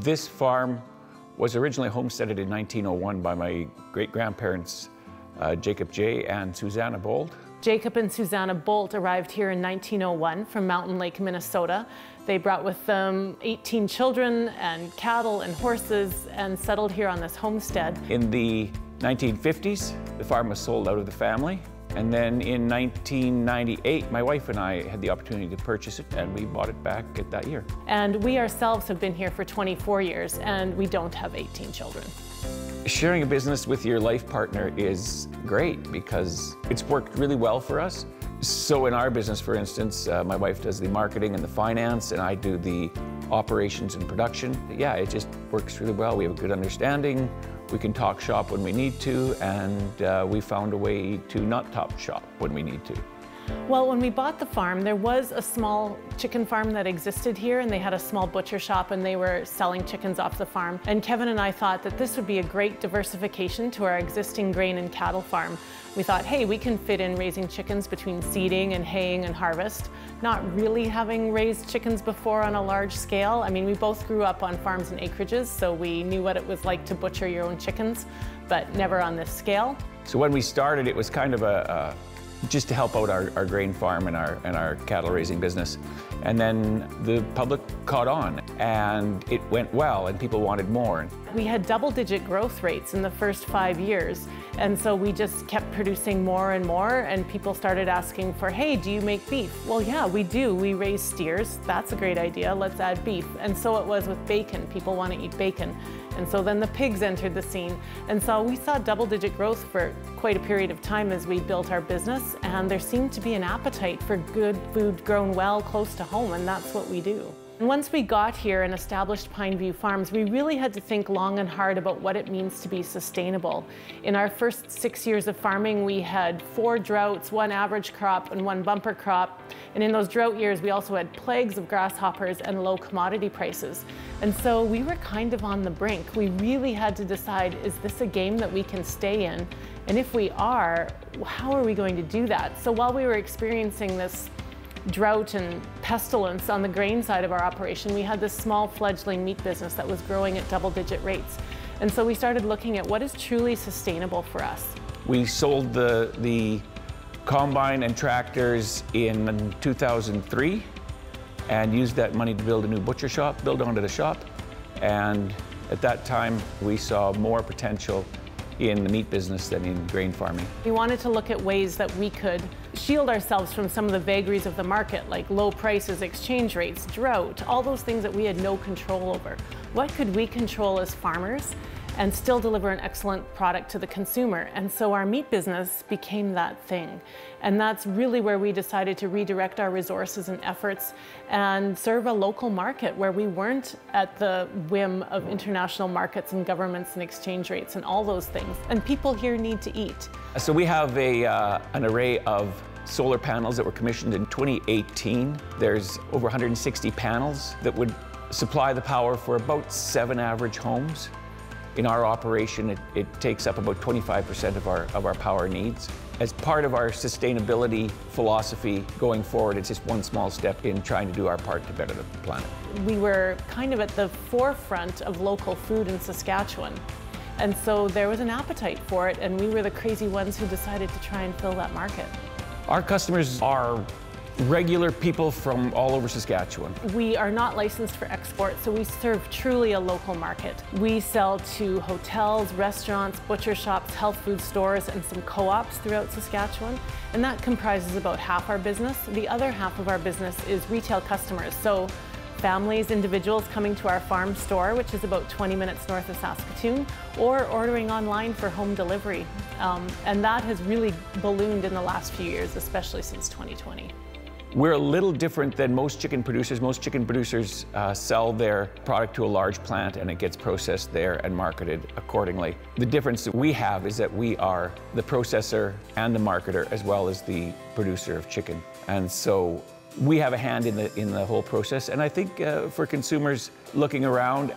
This farm was originally homesteaded in 1901 by my great-grandparents, Jacob J. and Susanna Bolt. Jacob and Susanna Bolt arrived here in 1901 from Mountain Lake, Minnesota. They brought with them 18 children and cattle and horses and settled here on this homestead. In the 1950s, the farm was sold out of the family. And then in 1998, my wife and I had the opportunity to purchase it, and we bought it back at that year. And we ourselves have been here for 24 years, and we don't have 18 children. Sharing a business with your life partner is great because it's worked really well for us. So in our business, for instance, my wife does the marketing and the finance, and I do the operations and production. Yeah, it just works really well. We have a good understanding. We can talk shop when we need to, and we found a way to not talk shop when we need to. Well, when we bought the farm, there was a small chicken farm that existed here, and they had a small butcher shop, and they were selling chickens off the farm. And Kevin and I thought that this would be a great diversification to our existing grain and cattle farm. We thought, hey, we can fit in raising chickens between seeding and haying and harvest, not really having raised chickens before on a large scale. I mean, we both grew up on farms and acreages, so we knew what it was like to butcher your own chickens, but never on this scale. So when we started, it was kind of just to help out our grain farm and our cattle raising business. And then the public caught on, and it went well, and people wanted more. We had double-digit growth rates in the first 5 years, and so we just kept producing more and more, and people started asking for, hey, do you make beef? Well, yeah, we do. We raise steers. That's a great idea. Let's add beef. And so it was with bacon. People want to eat bacon. And so then the pigs entered the scene. And so we saw double-digit growth for quite a period of time as we built our business, and there seemed to be an appetite for good food grown well close to home, and that's what we do. And once we got here and established Pineview Farms, we really had to think long and hard about what it means to be sustainable. In our first 6 years of farming, we had 4 droughts, 1 average crop, and 1 bumper crop. And in those drought years, we also had plagues of grasshoppers and low commodity prices. And so we were kind of on the brink. We really had to decide, is this a game that we can stay in? And if we are, how are we going to do that? So while we were experiencing this drought and pestilence on the grain side of our operation, we had this small fledgling meat business that was growing at double-digit rates. And so we started looking at what is truly sustainable for us. We sold the combine and tractors in 2003 and used that money to build a new butcher shop, build onto the shop. And at that time, we saw more potential in the meat business than in grain farming. We wanted to look at ways that we could shield ourselves from some of the vagaries of the market, like low prices, exchange rates, drought, all those things that we had no control over. What could we control as farmers and still deliver an excellent product to the consumer? And so our meat business became that thing. And that's really where we decided to redirect our resources and efforts and serve a local market where we weren't at the whim of international markets and governments and exchange rates and all those things. And people here need to eat. So we have an array of solar panels that were commissioned in 2018. There's over 160 panels that would supply the power for about 7 average homes. In our operation, it takes up about 25% of our power needs. As part of our sustainability philosophy going forward, it's just one small step in trying to do our part to better the planet. We were kind of at the forefront of local food in Saskatchewan. And so there was an appetite for it, and we were the crazy ones who decided to try and fill that market. Our customers are regular people from all over Saskatchewan. We are not licensed for export, so we serve truly a local market. We sell to hotels, restaurants, butcher shops, health food stores, and some co-ops throughout Saskatchewan. And that comprises about half our business. The other half of our business is retail customers. So families, individuals coming to our farm store, which is about 20 minutes north of Saskatoon, or ordering online for home delivery. And that has really ballooned in the last few years, especially since 2020. We're a little different than most chicken producers. Most chicken producers sell their product to a large plant and it gets processed there and marketed accordingly. The difference that we have is that we are the processor and the marketer as well as the producer of chicken. And so we have a hand in the whole process. And I think for consumers looking around,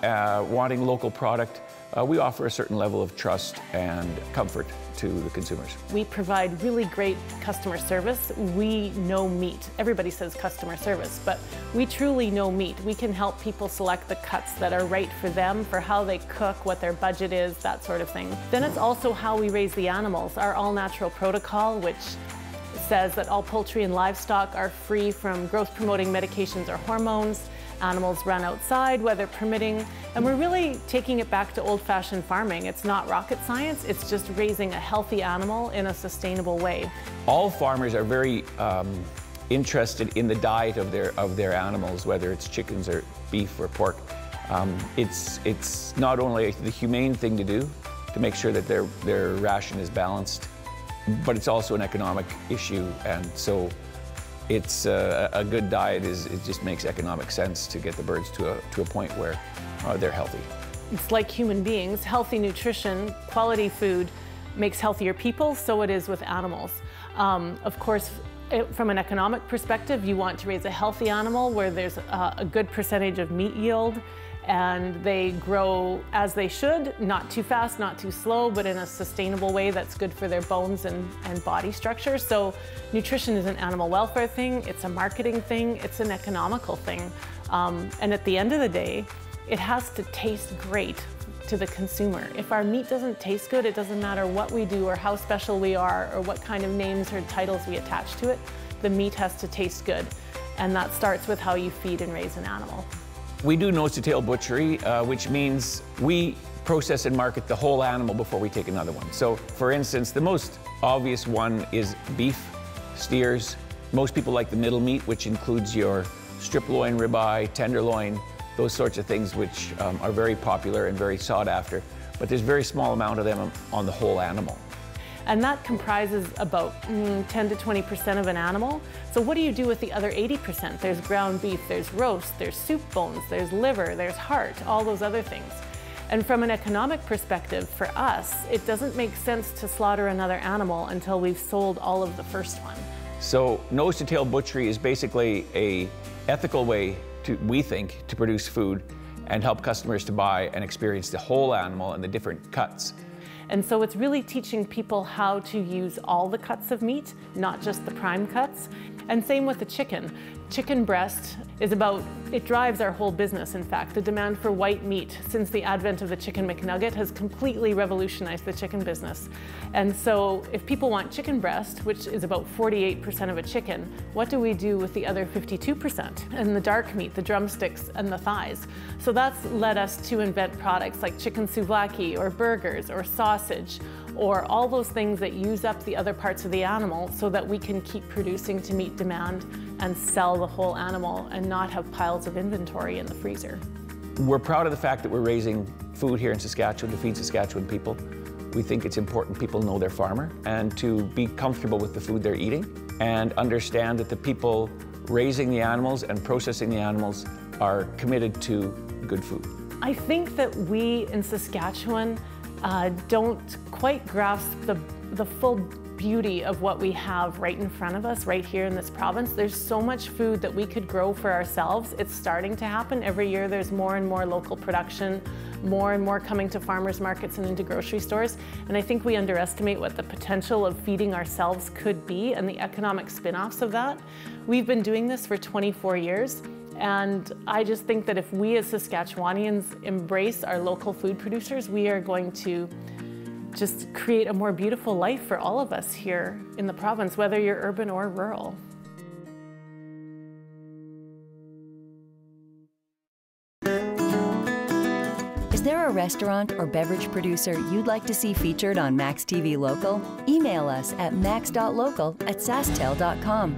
wanting local product, we offer a certain level of trust and comfort to the consumers. We provide really great customer service. We know meat. Everybody says customer service, but we truly know meat. We can help people select the cuts that are right for them, for how they cook, what their budget is, that sort of thing. Then it's also how we raise the animals. Our all-natural protocol, which says that all poultry and livestock are free from growth-promoting medications or hormones. Animals run outside, weather permitting, and we're really taking it back to old-fashioned farming. It's not rocket science, it's just raising a healthy animal in a sustainable way. All farmers are very interested in the diet of their animals, whether it's chickens or beef or pork. It's not only the humane thing to do to make sure that their ration is balanced, but it's also an economic issue, and so it's a good diet it just makes economic sense to get the birds to a point where they're healthy. It's like human beings, healthy nutrition, quality food makes healthier people, so it is with animals. Of course, from an economic perspective, you want to raise a healthy animal where there's a good percentage of meat yield, and they grow as they should, not too fast, not too slow, but in a sustainable way that's good for their bones and body structure. So nutrition is an animal welfare thing, it's a marketing thing, it's an economical thing. And at the end of the day, it has to taste great to the consumer. If our meat doesn't taste good, it doesn't matter what we do or how special we are or what kind of names or titles we attach to it, the meat has to taste good. And that starts with how you feed and raise an animal. We do nose-to-tail butchery, which means we process and market the whole animal before we take another one. So, for instance, the most obvious one is beef, steers. Most people like the middle meat, which includes your strip loin, ribeye, tenderloin, those sorts of things, which are very popular and very sought after. But there's a very small amount of them on the whole animal. And that comprises about 10 to 20% of an animal. So what do you do with the other 80%? There's ground beef, there's roast, there's soup bones, there's liver, there's heart, all those other things. And from an economic perspective, for us, it doesn't make sense to slaughter another animal until we've sold all of the first one. So nose-to-tail butchery is basically an ethical way, we think, to produce food and help customers to buy and experience the whole animal and the different cuts. And so it's really teaching people how to use all the cuts of meat, not just the prime cuts. And same with the chicken. Chicken breast is it drives our whole business, in fact. The demand for white meat since the advent of the Chicken McNugget has completely revolutionized the chicken business. And so if people want chicken breast, which is about 48% of a chicken, what do we do with the other 52%? And the dark meat, the drumsticks and the thighs. So that's led us to invent products like chicken souvlaki or burgers or sausage, or all those things that use up the other parts of the animal so that we can keep producing to meet demand and sell the whole animal and not have piles of inventory in the freezer. We're proud of the fact that we're raising food here in Saskatchewan to feed Saskatchewan people. We think it's important people know their farmer and to be comfortable with the food they're eating and understand that the people raising the animals and processing the animals are committed to good food. I think that we in Saskatchewan don't quite grasp the full beauty of what we have right in front of us, right here in this province. There's so much food that we could grow for ourselves. It's starting to happen. Every year there's more and more local production, more and more coming to farmers markets and into grocery stores. And I think we underestimate what the potential of feeding ourselves could be and the economic spin-offs of that. We've been doing this for 24 years. And I just think that if we as Saskatchewanians embrace our local food producers, we are going to just create a more beautiful life for all of us here in the province, whether you're urban or rural. Is there a restaurant or beverage producer you'd like to see featured on maxTV Local? Email us at max.local@sastel.com.